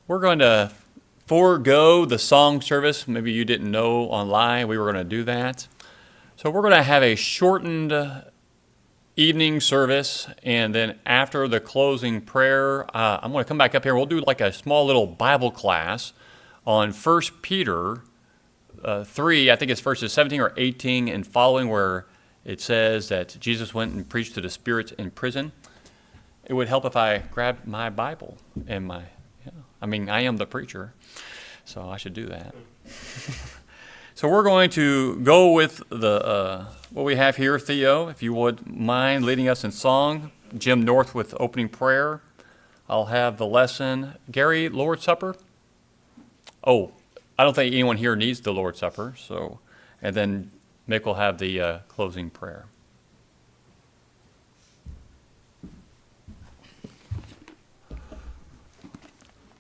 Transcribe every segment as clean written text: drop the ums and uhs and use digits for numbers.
We're going to forego the song service. Maybe you didn't know online we were going to do that. So we're going to have a shortened evening service, and then after the closing prayer, I'm going to come back up here. We'll do like a small little Bible class on 1 Peter 3, I think it's verses 17 or 18 and following, where it says that Jesus went and preached to the spirits in prison. It would help if I grabbed my Bible and I am the preacher, so I should do that. So we're going to go with the what we have here. Theo, if you would mind leading us in song. Jim North with opening prayer. I'll have the lesson. Gary, Lord's Supper. Oh, I don't think anyone here needs the Lord's Supper. And then Mick will have the closing prayer.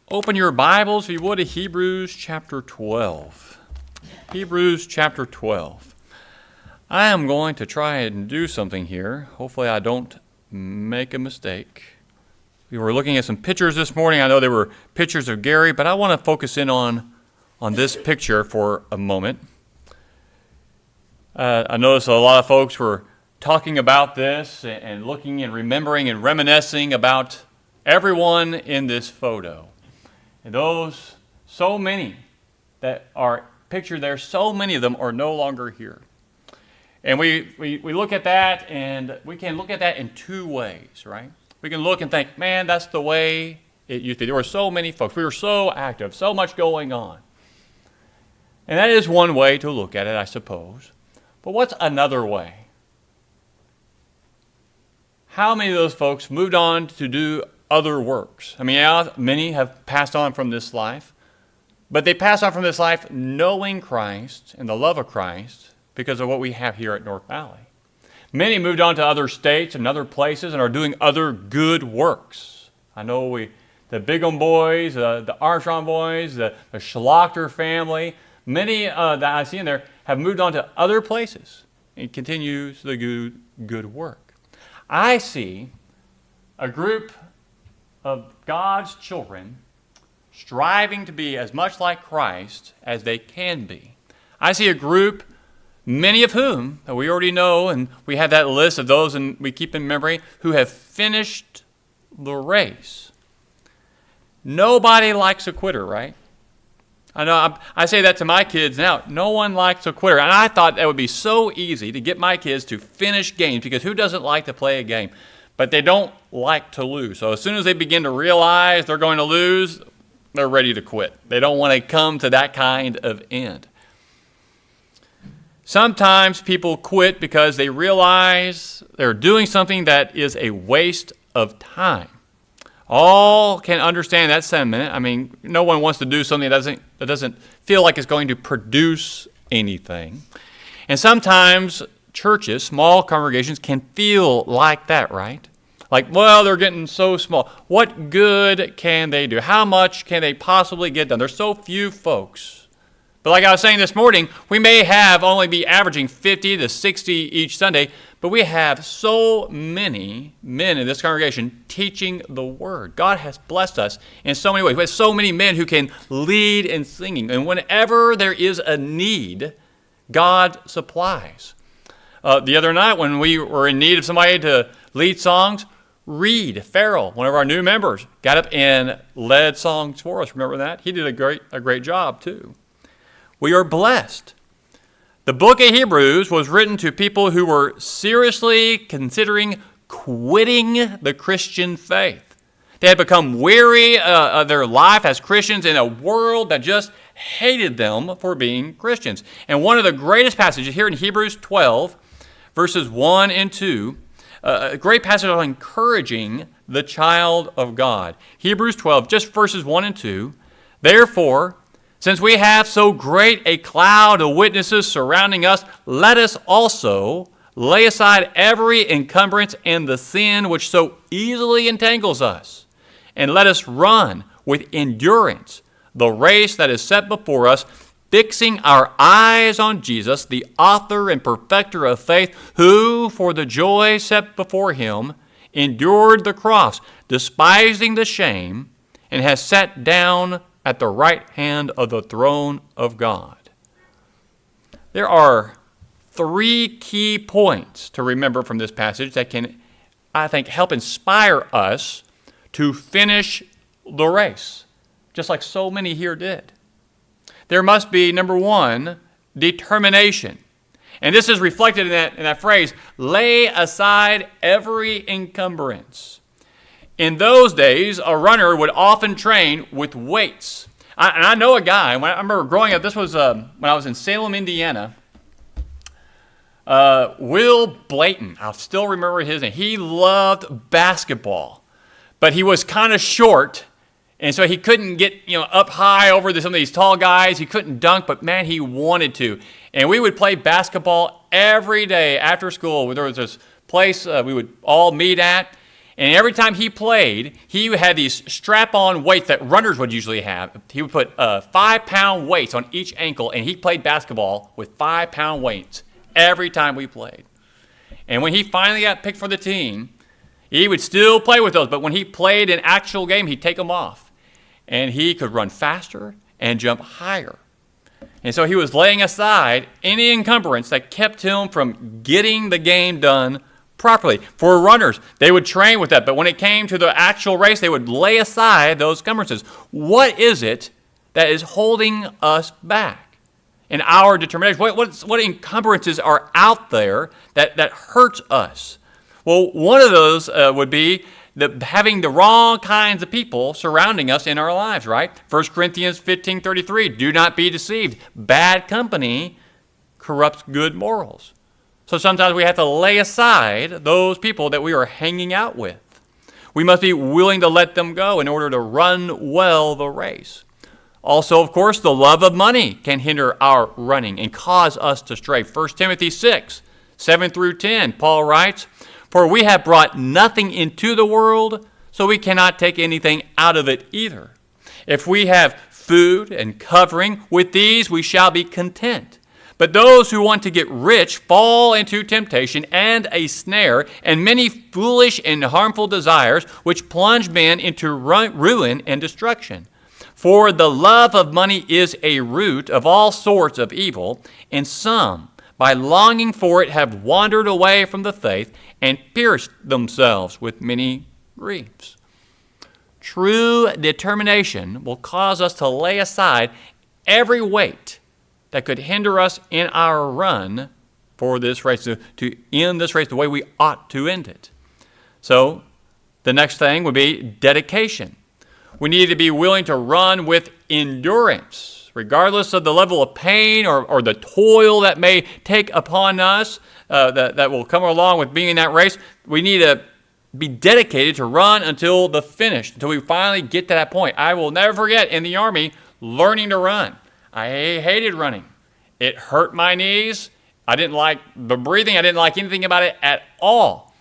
Open your Bibles, if you would, to Hebrews chapter 12. Hebrews chapter 12. I am going to try and do something here. Hopefully I don't make a mistake. We were looking at some pictures this morning. I know there were pictures of Gary, but I want to focus in on this picture for a moment. I noticed a lot of folks were talking about this and looking and remembering and reminiscing about everyone in this photo. And those, so many that are pictured there, so many of them are no longer here. And we look at that, and we can look at that in two ways, right? We can look and think, man, that's the way it used to be. There were so many folks. We were so active, so much going on. And that is one way to look at it, I suppose. But what's another way? How many of those folks moved on to do other works? I mean, many have passed on from this life, but they passed on from this life knowing Christ and the love of Christ because of what we have here at North Valley. Many moved on to other states and other places and are doing other good works. I know the Bigham boys, the Armstrong boys, the Schlachter family, many that I see in there have moved on to other places and continues the good work. I see a group of God's children striving to be as much like Christ as they can be. I see a group, many of whom that we already know, and we have that list of those and we keep in memory, who have finished the race. Nobody likes a quitter, right? I know I say that to my kids now. No one likes a quitter. And I thought that would be so easy to get my kids to finish games, because who doesn't like to play a game? But they don't like to lose. So as soon as they begin to realize they're going to lose, they're ready to quit. They don't want to come to that kind of end. Sometimes people quit because they realize they're doing something that is a waste of time. All can understand that sentiment. I mean, no one wants to do something that doesn't feel like it's going to produce anything. And sometimes churches, small congregations, can feel like that, right? Like, well, they're getting so small. What good can they do? How much can they possibly get done? There's so few folks. But like I was saying this morning, we may have only be averaging 50 to 60 each Sunday, but we have so many men in this congregation teaching the Word. God has blessed us in so many ways. We have so many men who can lead in singing. And whenever there is a need, God supplies. The other night when we were in need of somebody to lead songs, Reed Farrell, one of our new members, got up and led songs for us. Remember that? He did a great job too. We are blessed. The book of Hebrews was written to people who were seriously considering quitting the Christian faith. They had become weary of their life as Christians in a world that just hated them for being Christians. And one of the greatest passages here in Hebrews 12, verses 1 and 2, a great passage on encouraging the child of God. Hebrews 12, just verses 1 and 2. Therefore, since we have so great a cloud of witnesses surrounding us, let us also lay aside every encumbrance and the sin which so easily entangles us, and let us run with endurance the race that is set before us, fixing our eyes on Jesus, the author and perfecter of faith, who, for the joy set before him, endured the cross, despising the shame, and has sat down at the right hand of the throne of God. There are 3 key points to remember from this passage that can, I think, help inspire us to finish the race, just like so many here did. There must be, number 1, determination. And this is reflected in that phrase, lay aside every encumbrance. In those days, a runner would often train with weights. I know a guy, I remember growing up, this was when I was in Salem, Indiana. Will Blayton, I still remember his name. He loved basketball, but he was kind of short, and so he couldn't get up high over some of these tall guys. He couldn't dunk, but man, he wanted to. And we would play basketball every day after school. There was this place we would all meet at, and every time he played, he had these strap-on weights that runners would usually have. He would put 5-pound weights on each ankle, and he played basketball with 5-pound weights every time we played. And when he finally got picked for the team, he would still play with those, but when he played an actual game, he'd take them off. And he could run faster and jump higher. And so he was laying aside any encumbrance that kept him from getting the game done properly. For runners, they would train with that, but when it came to the actual race, they would lay aside those encumbrances. What is it that is holding us back in our determination? What encumbrances are out there that hurts us? Well, one of those would be having the wrong kinds of people surrounding us in our lives, right? 1 Corinthians 15:33, do not be deceived. Bad company corrupts good morals. So sometimes we have to lay aside those people that we are hanging out with. We must be willing to let them go in order to run well the race. Also, of course, the love of money can hinder our running and cause us to stray. 1 Timothy 6:7-10, Paul writes, for we have brought nothing into the world, so we cannot take anything out of it either. If we have food and covering, with these we shall be content. But those who want to get rich fall into temptation and a snare, and many foolish and harmful desires, which plunge men into ruin and destruction. For the love of money is a root of all sorts of evil, and some, by longing for it, have wandered away from the faith and pierced themselves with many griefs. True determination will cause us to lay aside every weight that could hinder us in our run for this race, to end this race the way we ought to end it. So the next thing would be dedication. We need to be willing to run with endurance, regardless of the level of pain or the toil that may take upon us, that will come along with being in that race. We need to be dedicated to run until the finish, until we finally get to that point. I will never forget in the Army learning to run. I hated running. It hurt my knees. I didn't like the breathing. I didn't like anything about it at all.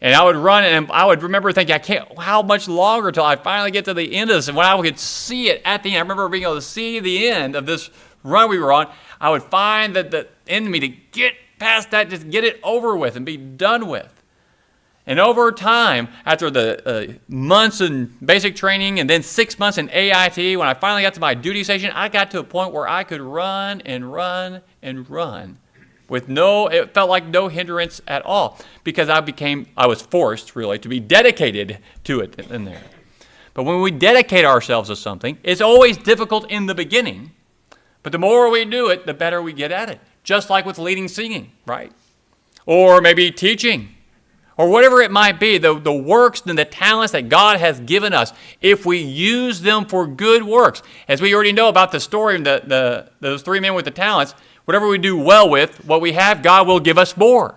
And I would run, and I would remember thinking, how much longer till I finally get to the end of this? And when I could see it at the end, I remember being able to see the end of this run we were on, I would find that the end of me to get past that, just get it over with and be done with. And over time, after the months in basic training and then 6 months in AIT, when I finally got to my duty station, I got to a point where I could run and run and run with it felt like no hindrance at all, because I was forced really to be dedicated to it in there. But when we dedicate ourselves to something, it's always difficult in the beginning, but the more we do it, the better we get at it. Just like with leading singing, right? Or maybe teaching, or whatever it might be, the works and the talents that God has given us, if we use them for good works. As we already know about the story of those 3 men with the talents, whatever we do well with, what we have, God will give us more.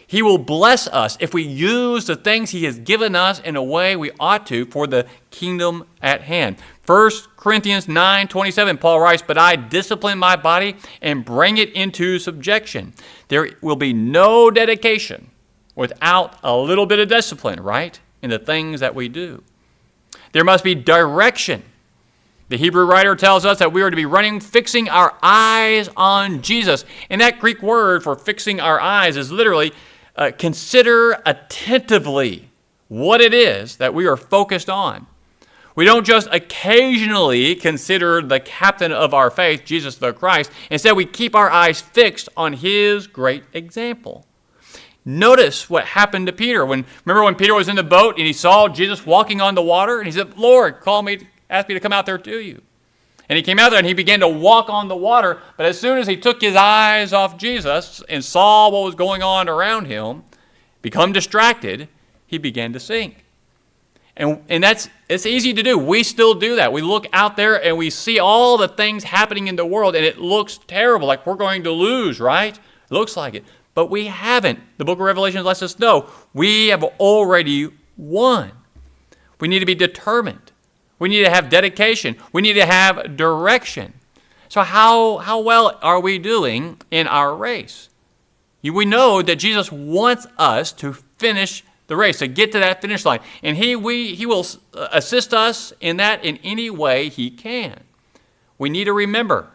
He will bless us if we use the things He has given us in a way we ought to for the kingdom at hand. 1 Corinthians 9:27, Paul writes, but I discipline my body and bring it into subjection. There will be no dedication without a little bit of discipline, right, in the things that we do. There must be direction. The Hebrew writer tells us that we are to be running, fixing our eyes on Jesus. And that Greek word for fixing our eyes is literally consider attentively what it is that we are focused on. We don't just occasionally consider the captain of our faith, Jesus the Christ. Instead, we keep our eyes fixed on his great example. Notice what happened to Peter. Remember when Peter was in the boat and he saw Jesus walking on the water? And he said, Lord, ask me to come out there to you. And he came out there and he began to walk on the water. But as soon as he took his eyes off Jesus and saw what was going on around him, become distracted, he began to sink. And it's easy to do. We still do that. We look out there and we see all the things happening in the world and it looks terrible, like we're going to lose, right? It looks like it. But we haven't. The book of Revelation lets us know we have already won. We need to be determined. We need to have dedication. We need to have direction. So how well are we doing in our race? We know that Jesus wants us to finish the race, to get to that finish line. And he will assist us in that in any way he can. We need to remember,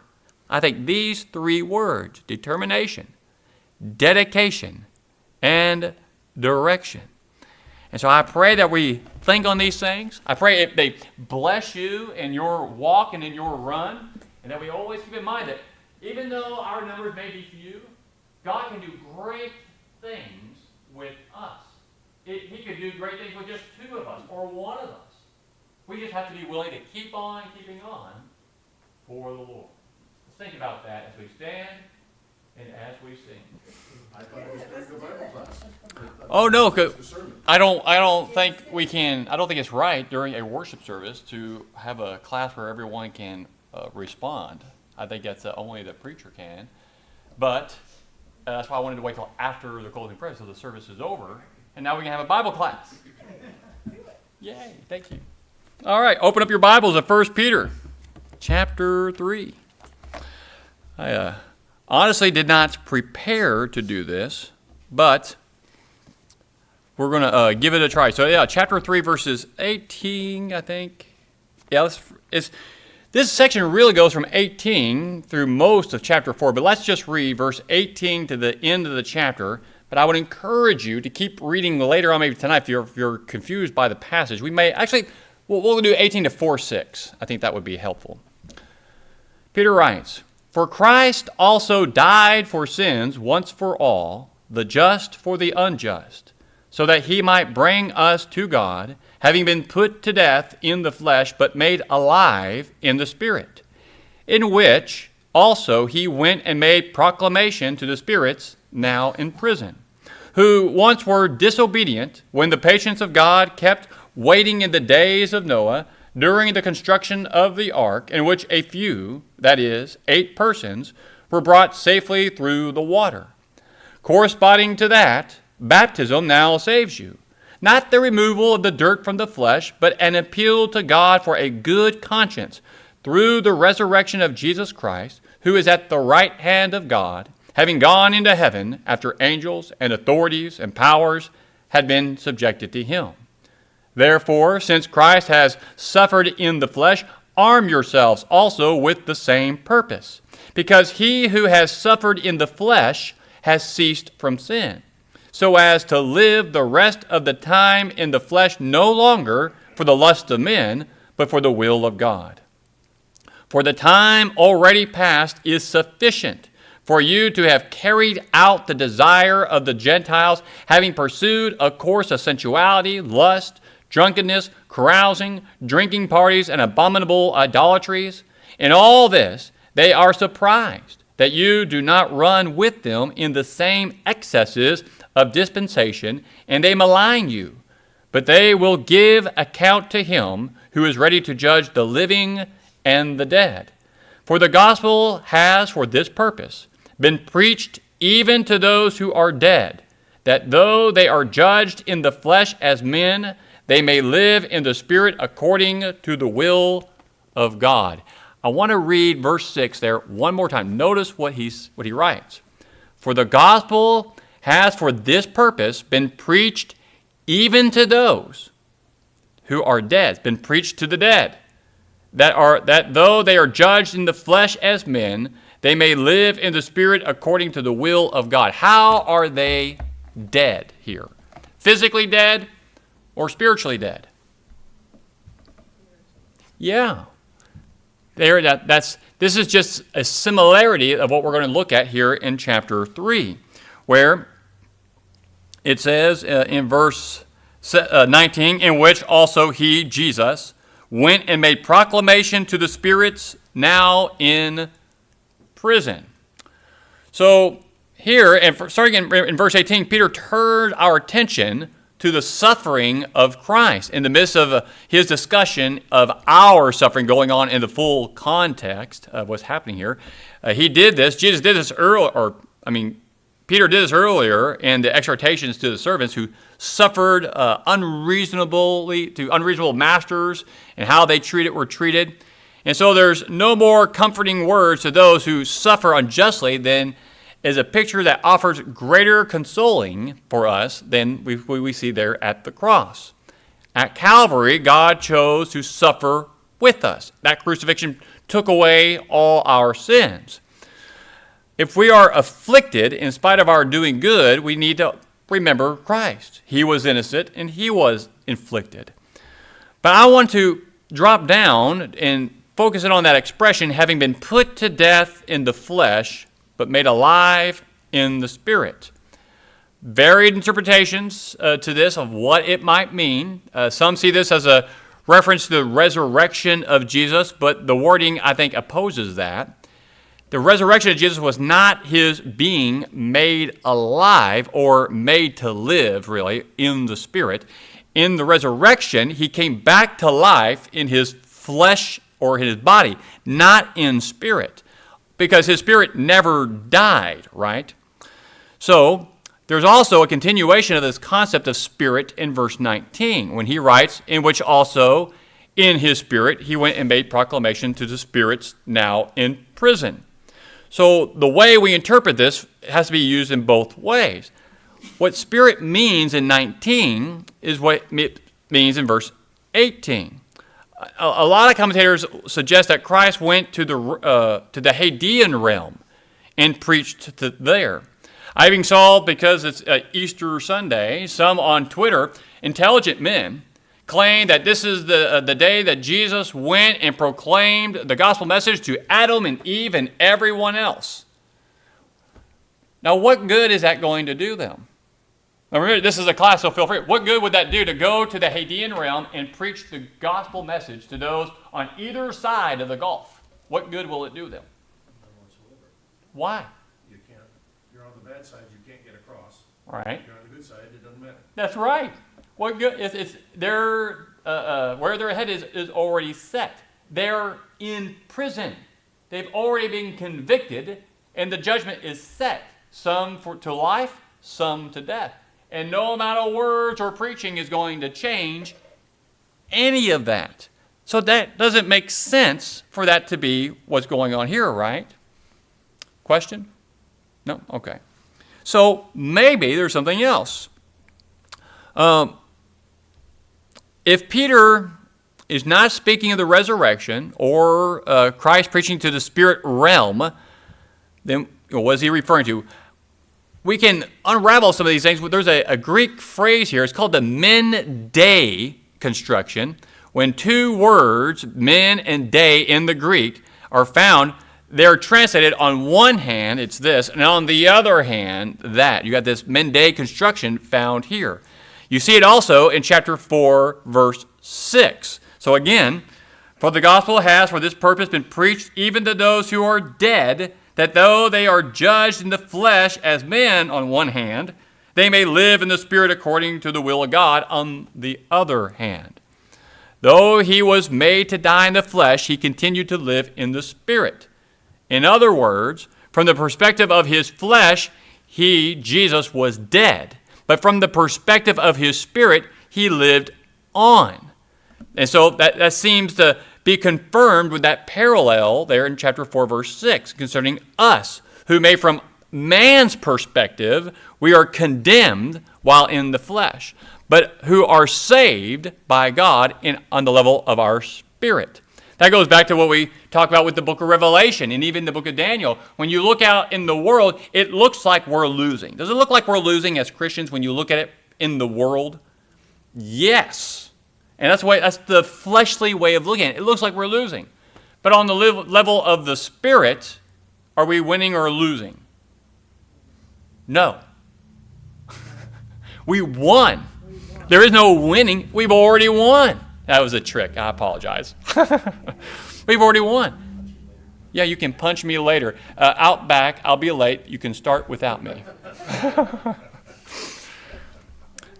I think, these three words: determination, dedication, and direction. And so I pray that we think on these things. I pray if they bless you in your walk and in your run, and that we always keep in mind that even though our numbers may be few, God can do great things with us. He could do great things with just two of us or one of us. We just have to be willing to keep on keeping on for the Lord. Let's think about that as we stand and as we sing. I thought it was during the Bible class. Oh no, I don't think we can. I don't think it's right during a worship service to have a class where everyone can respond. I think that's only the preacher can. But that's why I wanted to wait till after the closing prayer, so the service is over, and now we can have a Bible class. Yay! Thank you. All right, open up your Bibles at 1 Peter, chapter 3. I honestly did not prepare to do this, but we're going to give it a try. So yeah, chapter 3, verses 18, I think. Yeah, this section really goes from 18 through most of chapter 4, but let's just read verse 18 to the end of the chapter. But I would encourage you to keep reading later on, maybe tonight, if you're confused by the passage. We may, actually, we'll do 18 to 4:6. I think that would be helpful. Peter writes, "For Christ also died for sins once for all, the just for the unjust, so that he might bring us to God, having been put to death in the flesh, but made alive in the Spirit, in which also he went and made proclamation to the spirits now in prison, who once were disobedient when the patience of God kept waiting in the days of Noah during the construction of the ark, in which a few, that is, 8 persons, were brought safely through the water. Corresponding to that, baptism now saves you, not the removal of the dirt from the flesh, but an appeal to God for a good conscience through the resurrection of Jesus Christ, who is at the right hand of God, having gone into heaven after angels and authorities and powers had been subjected to him. Therefore, since Christ has suffered in the flesh, arm yourselves also with the same purpose, because he who has suffered in the flesh has ceased from sin, so as to live the rest of the time in the flesh no longer for the lust of men, but for the will of God. For the time already past is sufficient for you to have carried out the desire of the Gentiles, having pursued a course of sensuality, lust, drunkenness, carousing, drinking parties, and abominable idolatries. In all this, they are surprised that you do not run with them in the same excesses of dispensation, and they malign you. But they will give account to him who is ready to judge the living and the dead. For the gospel has for this purpose been preached even to those who are dead, that though they are judged in the flesh as men, they may live in the Spirit according to the will of God." I want to read verse 6 there one more time. Notice what he writes. "For the gospel has for this purpose been preached even to those who are dead." It's been preached to the dead, that though they are judged in the flesh as men, they may live in the Spirit according to the will of God. How are they dead here? Physically dead or spiritually dead? Yeah. This is just a similarity of what we're going to look at here in chapter 3, where it says in verse 19, in which also he, Jesus, went and made proclamation to the spirits now in prison. So here, and starting in verse 18, Peter turned our attention to the suffering of Christ in the midst of his discussion of our suffering going on in the full context of what's happening here. He did this. Jesus did this earlier, Peter did this earlier in the exhortations to the servants who suffered unreasonable masters and how they were treated. And so there's no more comforting words to those who suffer unjustly than is a picture that offers greater consoling for us than we see there at the cross. At Calvary, God chose to suffer with us. That crucifixion took away all our sins. If we are afflicted in spite of our doing good, we need to remember Christ. He was innocent and he was inflicted. But I want to drop down and focus in on that expression, having been put to death in the flesh, but made alive in the Spirit. Varied interpretations to this of what it might mean. Some see this as a reference to the resurrection of Jesus, but the wording, I think, opposes that. The resurrection of Jesus was not his being made alive or made to live, really, in the Spirit. In the resurrection, he came back to life in his flesh or his body, not in spirit, because his spirit never died, right? So there's also a continuation of this concept of spirit in verse 19 when he writes, in which also in his spirit he went and made proclamation to the spirits now in prison. So the way we interpret this has to be used in both ways. What spirit means in 19 is what it means in verse 18. A lot of commentators suggest that Christ went to the Hadean realm and preached there. I even saw, because it's Easter Sunday, some on Twitter, intelligent men, claim that this is the day that Jesus went and proclaimed the gospel message to Adam and Eve and everyone else. Now, what good is that going to do them? Now, remember, this is a class, so feel free. What good would that do to go to the Hadean realm and preach the gospel message to those on either side of the Gulf? What good will it do them? None whatsoever. Why? You can't. If you're on the bad side, you can't get across. All right. If you're on the good side, it doesn't matter. That's right. What good? It's their where their head is already set. They're in prison. They've already been convicted, and the judgment is set. Some to life, some to death. And no amount of words or preaching is going to change any of that. So that doesn't make sense for that to be what's going on here, right? Question? No? Okay. So maybe there's something else. If Peter is not speaking of the resurrection or Christ preaching to the spirit realm, then what is he referring to? We can unravel some of these things. There's a Greek phrase here. It's called the men day construction. When two words, men and day, in the Greek are found, they're translated on one hand, it's this, and on the other hand, that. You got this men day construction found here. You see it also in chapter 4, verse 6. So again, for the gospel has for this purpose been preached even to those who are dead, that though they are judged in the flesh as men on one hand, they may live in the spirit according to the will of God on the other hand. Though he was made to die in the flesh, he continued to live in the spirit. In other words, from the perspective of his flesh, he, Jesus, was dead. But from the perspective of his spirit, he lived on. And so that seems to be confirmed with that parallel there in chapter 4, verse 6, concerning us, who may from man's perspective, we are condemned while in the flesh, but who are saved by God on the level of our spirit. That goes back to what we talk about with the book of Revelation and even the book of Daniel. When you look out in the world, it looks like we're losing. Does it look like we're losing as Christians when you look at it in the world? Yes. And that's the fleshly way of looking at it. It looks like we're losing. But on the level of the Spirit, are we winning or losing? No. We won. There is no winning. We've already won. That was a trick. I apologize. We've already won. Yeah, you can punch me later. Out back, I'll be late. You can start without me.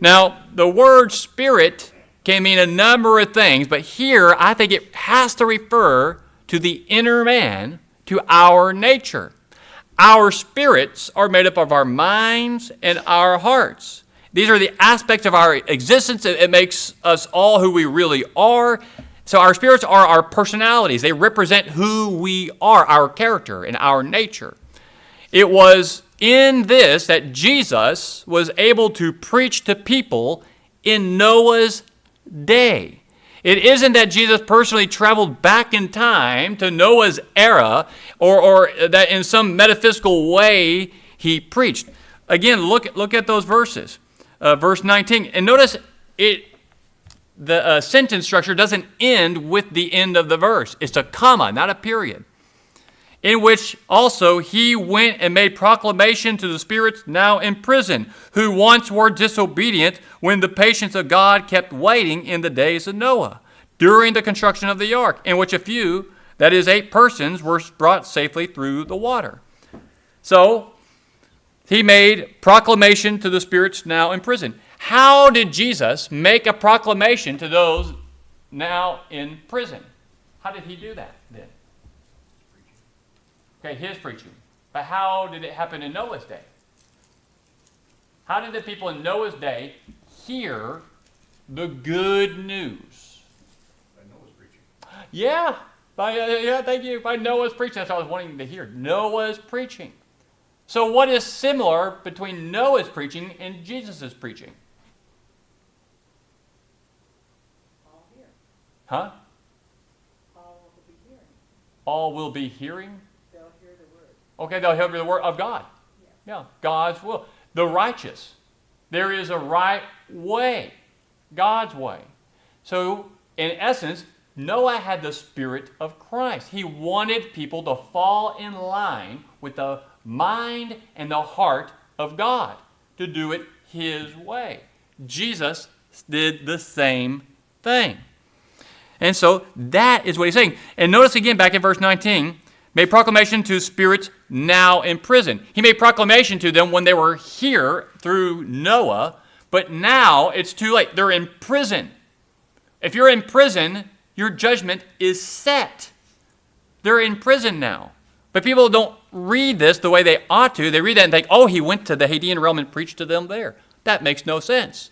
Now, the word spirit can mean a number of things, but here I think it has to refer to the inner man, to our nature. Our spirits are made up of our minds and our hearts. These are the aspects of our existence. It makes us all who we really are. So our spirits are our personalities. They represent who we are, our character and our nature. It was in this that Jesus was able to preach to people in Noah's day. It isn't that Jesus personally traveled back in time to Noah's era or that in some metaphysical way he preached. Again, look at those verses. Verse 19. And notice the sentence structure doesn't end with the end of the verse. It's a comma, not a period. In which also he went and made proclamation to the spirits now in prison, who once were disobedient when the patience of God kept waiting in the days of Noah, during the construction of the ark, in which a few, that is 8 persons, were brought safely through the water. So, he made proclamation to the spirits now in prison. How did Jesus make a proclamation to those now in prison? How did he do that then? Okay, his preaching. But how did it happen in Noah's day? How did the people in Noah's day hear the good news? By Noah's preaching. Yeah, thank you. By Noah's preaching. That's what I was wanting to hear. Noah's preaching. So what is similar between Noah's preaching and Jesus' preaching? All hear. Huh? All will be hearing. All will be hearing? They'll hear the word. Okay, they'll hear the word of God. Yes. Yeah, God's will. The righteous. There is a right way. God's way. So, in essence, Noah had the Spirit of Christ. He wanted people to fall in line with the mind and the heart of God, to do it his way. Jesus did the same thing. And so that is what he's saying. And notice again back in verse 19, made proclamation to spirits now in prison. He made proclamation to them when they were here through Noah, but now it's too late. They're in prison. If you're in prison, your judgment is set. They're in prison now. But people don't read this the way they ought to. They read that and think, oh, he went to the Hadean realm and preached to them there. That makes no sense.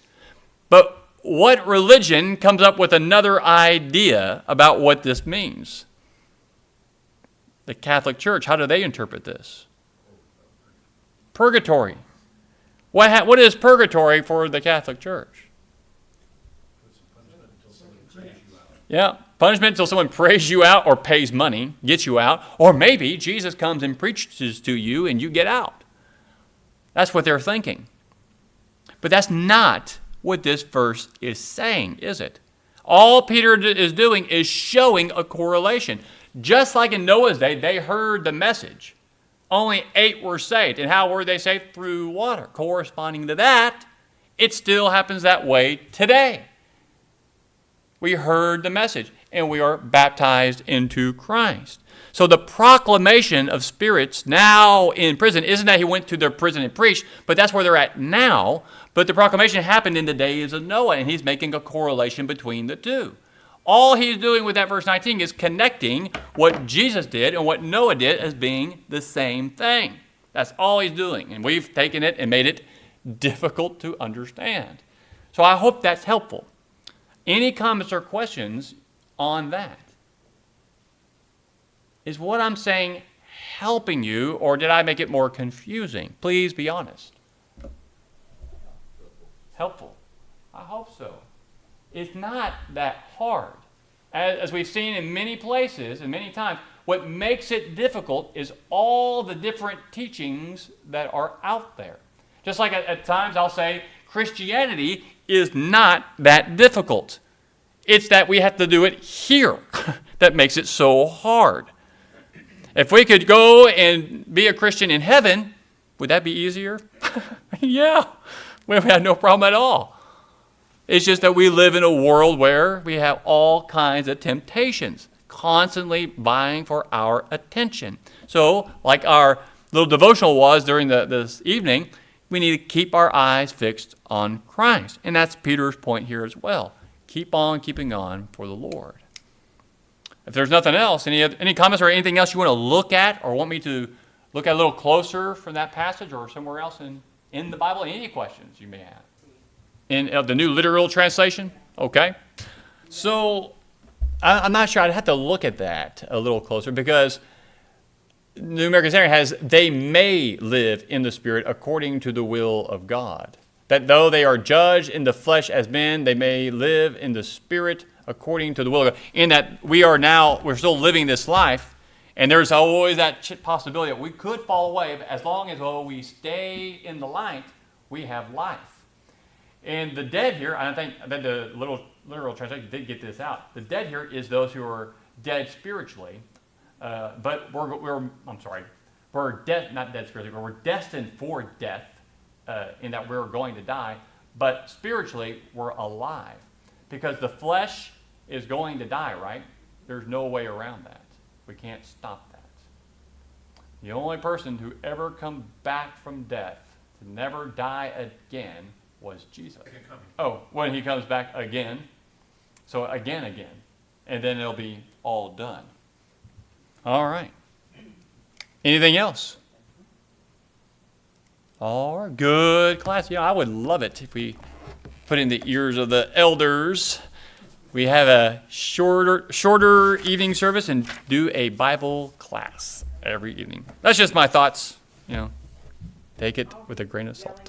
But what religion comes up with another idea about what this means? The Catholic Church, how do they interpret this? Purgatory. What is purgatory for the Catholic Church? Yeah, punishment until someone prays you out or pays money, gets you out, or maybe Jesus comes and preaches to you and you get out. That's what they're thinking. But that's not what this verse is saying, is it? All Peter is doing is showing a correlation. Just like in Noah's day, they heard the message. Only 8 were saved. And how were they saved? Through water. Corresponding to that, it still happens that way today. We heard the message, and we are baptized into Christ. So the proclamation of spirits now in prison isn't that he went to their prison and preached, but that's where they're at now. But the proclamation happened in the days of Noah, and he's making a correlation between the two. All he's doing with that verse 19 is connecting what Jesus did and what Noah did as being the same thing. That's all he's doing, and we've taken it and made it difficult to understand. So I hope that's helpful. Any comments or questions on that? Is what I'm saying helping you, or did I make it more confusing? Please be honest. Helpful. I hope so. It's not that hard. As we've seen in many places and many times, what makes it difficult is all the different teachings that are out there. Just like at times I'll say, Christianity is not that difficult. It's that we have to do it here that makes it so hard. If we could go and be a Christian in heaven, would that be easier? Yeah, we have no problem at all. It's just that we live in a world where we have all kinds of temptations, constantly vying for our attention. So, like our little devotional was during this evening, we need to keep our eyes fixed on Christ. And that's Peter's point here as well. Keep on keeping on for the Lord. If there's nothing else, any comments or anything else you want to look at or want me to look at a little closer from that passage or somewhere else in the Bible? Any questions you may have? In the New Literal Translation? Okay. So I'm not sure. I'd have to look at that a little closer because New American Standard has, they may live in the Spirit according to the will of God. That though they are judged in the flesh as men, they may live in the Spirit according to the will of God. In that we're still living this life, and there's always that possibility that we could fall away, but as long as we stay in the light, we have life. And the dead here, I think that the literal translation did get this out. The dead here is those who are dead spiritually, but we're dead, not dead spiritually, but we're destined for death in that we're going to die. But spiritually, we're alive because the flesh is going to die, right? There's no way around that. We can't stop that. The only person who ever come back from death to never die again was Jesus. Oh, when he comes back again. So again. And then it'll be all done. All right. Anything else? All right. Good class. Yeah, I would love it if we put in the ears of the elders. We have a shorter evening service and do a Bible class every evening. That's just my thoughts. Take it with a grain of salt.